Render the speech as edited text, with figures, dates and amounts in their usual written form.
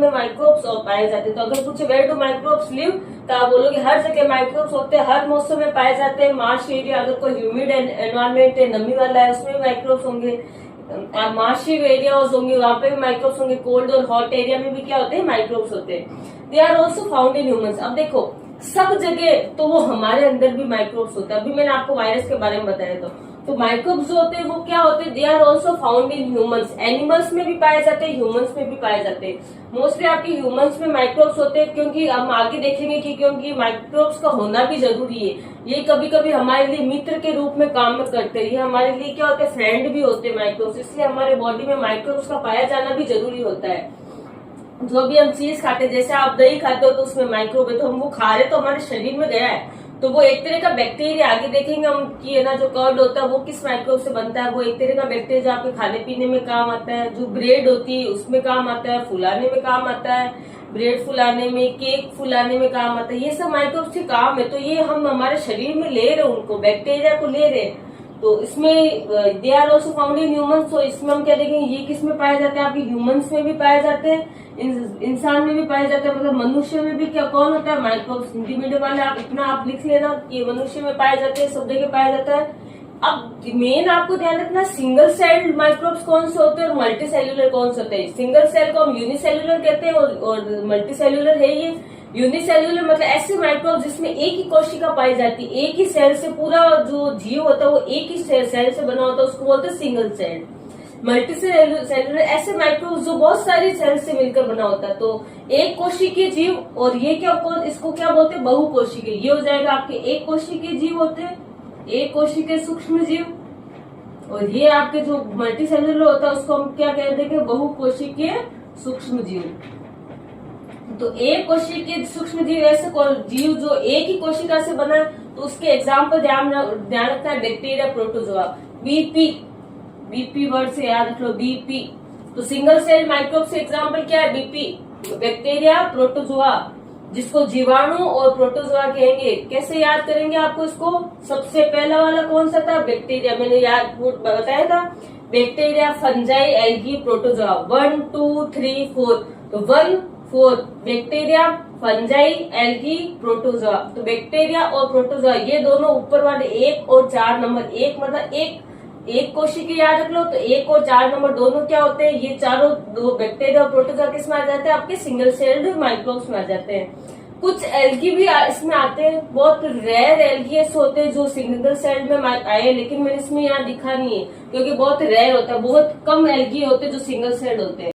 में माइक्रोब्स पाए जाते हैं। तो अगर पूछे वेयर डू माइक्रोब्स लिव, तो आप बोलोगे हर जगह माइक्रोब्स होते हैं, हर मौसम में पाए जाते हैं। मार्श एरिया, अगर कोई ह्यूमिड एनवायरमेंट है, नमी वाला है, उसमें माइक्रोब्स होंगे। मार्शी एरियाज होंगे, वहां पे भी माइक्रोब्स होंगे। कोल्ड और हॉट एरिया में भी क्या होते हैं, माइक्रोब्स होते हैं। They are also found in humans. अब देखो सब जगह तो वो हमारे अंदर भी माइक्रोब्स होते हैं। अभी मैंने आपको वायरस के बारे में बताया। तो माइक्रोब्स जो होते हैं वो क्या होते हैं, they are also found in humans. Animals में भी पाए जाते हैं, ह्यूमंस में भी पाए जाते हैं। मोस्टली आपके ह्यूमंस में माइक्रोब्स होते हैं, क्योंकि हम आगे देखेंगे कि क्योंकि माइक्रोब्स का होना भी जरूरी है। ये कभी कभी हमारे लिए मित्र के रूप में काम करते हैं, ये हमारे लिए क्या होते हैं, फ्रेंड भी होते हैं माइक्रोब्स। इसलिए हमारे बॉडी में माइक्रोब्स का पाया जाना भी जरूरी होता है। जो भी हम चीज खाते हैं, जैसे आप दही खाते हो तो उसमें माइक्रोब है, तो हम वो खा रहे तो हमारे शरीर में गया है, तो वो एक तरह का बैक्टीरिया। आगे देखेंगे हम कि है ना, जो कर्ड होता है वो किस माइक्रोब से बनता है। वो एक तरह का बैक्टीरिया जो आपके खाने पीने में काम आता है। जो ब्रेड होती है उसमें काम आता है, फुलाने में काम आता है, ब्रेड फुलाने में, केक फुलाने में काम आता है। ये सब माइक्रोब से काम है। तो ये हम हमारे शरीर में ले रहे, उनको बैक्टीरिया को ले रहे। तो इसमें they are also found in humans. तो इसमें हम क्या देखेंगे, ये किस में पाए जाते हैं, आपके ह्यूमंस में भी पाए जाते हैं, इंसान में भी पाए जाते हैं। मतलब मनुष्य में भी क्या कौन होता है, माइक्रोब्स। हिंदी मीडियम वाले आप इतना आप लिख लेना कि मनुष्य में पाए जाते हैं, सब जगह पाया जाता है। अब मेन आपको ध्यान रखना, सिंगल सेल्ड माइक्रोब्स कौन से होते हैं और मल्टी सेल्यूलर कौन से होते हैं। सिंगल सेल को हम यूनिसेल्यूलर कहते हैं और मल्टी सेल्यूलर है ये। यूनिसेल्यूलर मतलब ऐसे माइक्रोब जिसमें एक ही कोशिका पाई जाती है, एक ही सेल से पूरा जो जीव होता है वो एक ही सेल से बना होता है, उसको बोलते हैं सिंगल सेल। मल्टी सेल्यूलर ऐसे माइक्रोब जो बहुत सारी सेल से मिलकर बना होता है। तो एक कोशिकीय जीव, और ये क्या, इसको क्या बोलते हैं, बहुकोशिकीय। ये हो जाएगा आपके एक कोशिकीय जीव होते हैं, एक कोशिकीय सूक्ष्म जीव। और ये आपके जो मल्टी सेल्यूलर होता है उसको हम क्या कह देंगे, बहुकोशिकीय सूक्ष्म जीव। तो एक कोशिकीय सूक्ष्म जीव ऐसे जीव जो एक ही कोशिका से बना है। तो उसके एग्जाम्पल ध्यान रखना है, बैक्टीरिया, प्रोटोजोआ। बीपी वर्ड से याद रख लो, बीपी। तो सिंगल सेल माइक्रोब से एग्जाम्पल क्या है, बीपी, बैक्टीरिया, प्रोटोजोआ, जिसको जीवाणु और प्रोटोजोआ कहेंगे। कैसे याद करेंगे आपको इसको, सबसे पहला वाला कौन सा था, बैक्टीरिया। मैंने याद बताया था, बैक्टीरिया, फंजाई, एल्गी, प्रोटोजोआ। 1 2 3 4। तो 1 4 बैक्टीरिया, फंजाई, एल्गी, प्रोटोजोआ। तो बैक्टीरिया और प्रोटोजोआ ये दोनों ऊपर वाले 1 और 4 नंबर, एक मतलब एक कोशिकीय याद रख लो। तो 1 और 4 नंबर दोनों क्या होते हैं, ये चारों दो बैक्टीरिया और प्रोटोजोआ किस में आ जाते हैं, आपके सिंगल सेल्ड माइक्रोब्स में आ जाते हैं। कुछ एल्गी भी इसमें आते हैं, बहुत रेयर एल्गी ऐसे होते हैं जो सिंगल सेल्ड में आए, लेकिन मैंने इसमें यहाँ दिखा नहीं है क्योंकि बहुत रेयर होता है, बहुत कम एल्गी होते हैं जो सिंगल सेल्ड होते हैं।